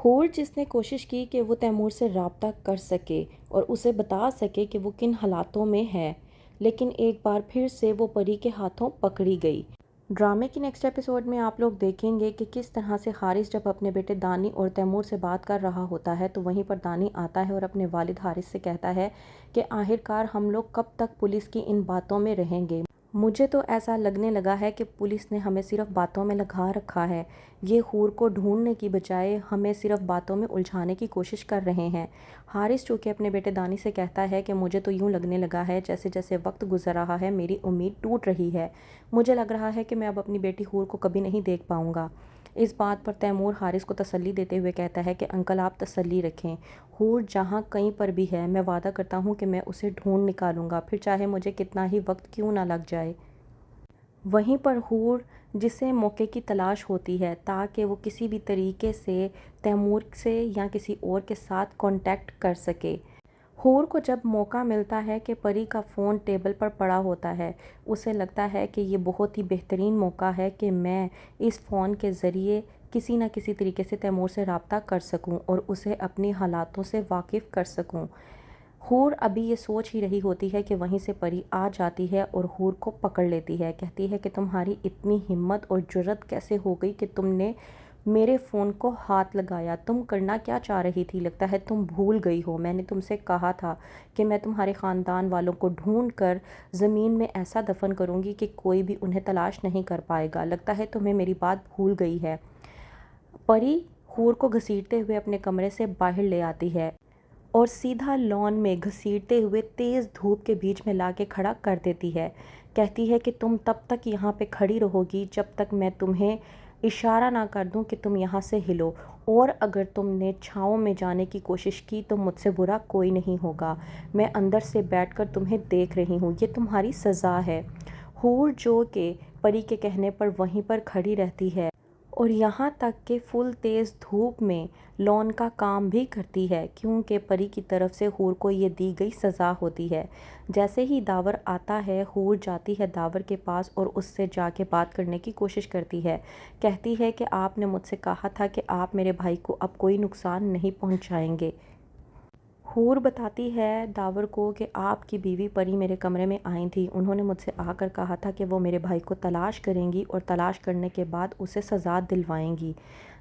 हूर जिसने कोशिश की कि वो तैमूर से राब्ता कर सके और उसे बता सके कि वो किन हालातों में है, लेकिन एक बार फिर से वो परी के हाथों पकड़ी गई। ड्रामे की नेक्स्ट एपिसोड में आप लोग देखेंगे कि किस तरह से हारिस जब अपने बेटे दानी और तैमूर से बात कर रहा होता है तो वहीं पर दानी आता है और अपने वालिद हारिस से कहता है कि आखिरकार हम लोग कब तक पुलिस की इन बातों में रहेंगे। मुझे तो ऐसा लगने लगा है कि पुलिस ने हमें सिर्फ बातों में लगा रखा है। ये हूर को ढूंढने की बजाय हमें सिर्फ बातों में उलझाने की कोशिश कर रहे हैं। हारिस चूँकि अपने बेटे दानी से कहता है कि मुझे तो यूँ लगने लगा है जैसे जैसे वक्त गुजर रहा है मेरी उम्मीद टूट रही है। मुझे लग रहा है कि मैं अब अपनी बेटी हूर को कभी नहीं देख पाऊँगा। इस बात पर तैमूर हारिस को तसल्ली देते हुए कहता है कि अंकल आप तसल्ली रखें, हूर जहाँ कहीं पर भी है मैं वादा करता हूँ कि मैं उसे ढूंढ निकालूंगा, फिर चाहे मुझे कितना ही वक्त क्यों ना लग जाए। वहीं पर हूर जिसे मौके की तलाश होती है ताकि वो किसी भी तरीके से तैमूर से या किसी और के साथ कांटेक्ट कर सके। हूर को जब मौका मिलता है कि परी का फ़ोन टेबल पर पड़ा होता है, उसे लगता है कि ये बहुत ही बेहतरीन मौका है कि मैं इस फ़ोन के ज़रिए किसी न किसी तरीके से तैमूर से रब्ता कर सकूं और उसे अपनी हालातों से वाकिफ़ कर सकूं। हूर अभी ये सोच ही रही होती है कि वहीं से परी आ जाती है और हूर को पकड़ लेती है। कहती है कि तुम्हारी इतनी हिम्मत और जुर्रत कैसे हो गई कि तुमने मेरे फ़ोन को हाथ लगाया, तुम करना क्या चाह रही थी? लगता है तुम भूल गई हो, मैंने तुमसे कहा था कि मैं तुम्हारे ख़ानदान वालों को ढूंढ कर ज़मीन में ऐसा दफन करूँगी कि कोई भी उन्हें तलाश नहीं कर पाएगा। लगता है तुम्हें मेरी बात भूल गई है। परी हूर को घसीटते हुए अपने कमरे से बाहर ले आती है और सीधा लॉन में घसीटते हुए तेज़ धूप के बीच में लाके खड़ा कर देती है। कहती है कि तुम तब तक यहाँ पे खड़ी रहोगी जब तक मैं तुम्हें इशारा ना कर दूँ कि तुम यहाँ से हिलो, और अगर तुमने छाँव में जाने की कोशिश की तो मुझसे बुरा कोई नहीं होगा। मैं अंदर से बैठकर तुम्हें देख रही हूँ, ये तुम्हारी सज़ा है। हूर जो के परी के कहने पर वहीं पर खड़ी रहती है और यहाँ तक कि फुल तेज़ धूप में लॉन का काम भी करती है, क्योंकि परी की तरफ से हूर को ये दी गई सज़ा होती है। जैसे ही दावर आता है हूर जाती है दावर के पास और उससे जाके बात करने की कोशिश करती है। कहती है कि आपने मुझसे कहा था कि आप मेरे भाई को अब कोई नुकसान नहीं पहुँचाएंगे। हूर बताती है दावर को कि आपकी बीवी परी मेरे कमरे में आई थी, उन्होंने मुझसे आकर कहा था कि वो मेरे भाई को तलाश करेंगी और तलाश करने के बाद उसे सज़ा दिलवाएंगी।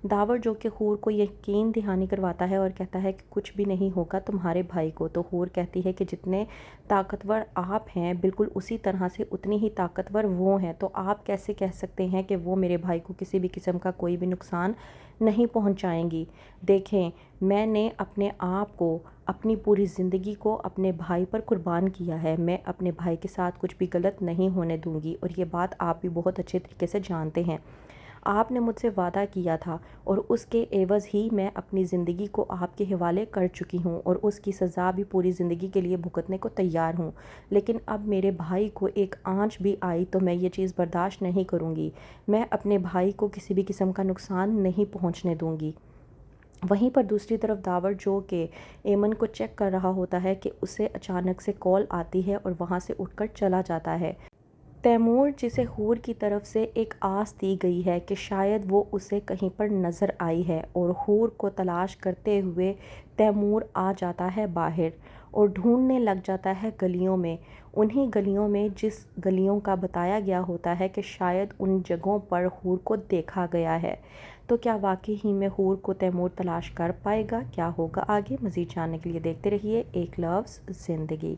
दावर जो कि हूर को यकीन दहानी करवाता है और कहता है कि कुछ भी नहीं होगा तुम्हारे भाई को। तो हूर कहती है कि जितने ताकतवर आप हैं बिल्कुल उसी तरह से उतनी ही ताकतवर वो हैं, तो आप कैसे कह सकते हैं कि वो मेरे भाई को किसी भी किस्म का कोई भी नुकसान नहीं पहुंचाएंगी। देखें, मैंने अपने आप को, अपनी पूरी ज़िंदगी को अपने भाई पर कुर्बान किया है। मैं अपने भाई के साथ कुछ भी गलत नहीं होने दूंगी और ये बात आप भी बहुत अच्छे तरीके से जानते हैं। आपने मुझसे वादा किया था और उसके एवज़ ही मैं अपनी ज़िंदगी को आपके हवाले कर चुकी हूँ और उसकी सज़ा भी पूरी ज़िंदगी के लिए भुगतने को तैयार हूँ। लेकिन अब मेरे भाई को एक आंच भी आई तो मैं ये चीज़ बर्दाश्त नहीं करूँगी। मैं अपने भाई को किसी भी किस्म का नुकसान नहीं पहुँचने दूँगी। वहीं पर दूसरी तरफ दावर जो कि एमन को चेक कर रहा होता है कि उसे अचानक से कॉल आती है और वहाँ से उठकर चला जाता है। तैमूर जिसे हूर की तरफ से एक आस दी गई है कि शायद वो उसे कहीं पर नज़र आई है और हूर को तलाश करते हुए तैमूर आ जाता है बाहर और ढूंढने लग जाता है गलियों में, उन्हीं गलियों में जिस गलियों का बताया गया होता है कि शायद उन जगहों पर हूर को देखा गया है। तो क्या वाकई ही में हूर को तैमूर तलाश कर पाएगा? क्या होगा आगे? मज़ीद जानने के लिए देखते रहिए एक लफ्ज़ ज़िंदगी।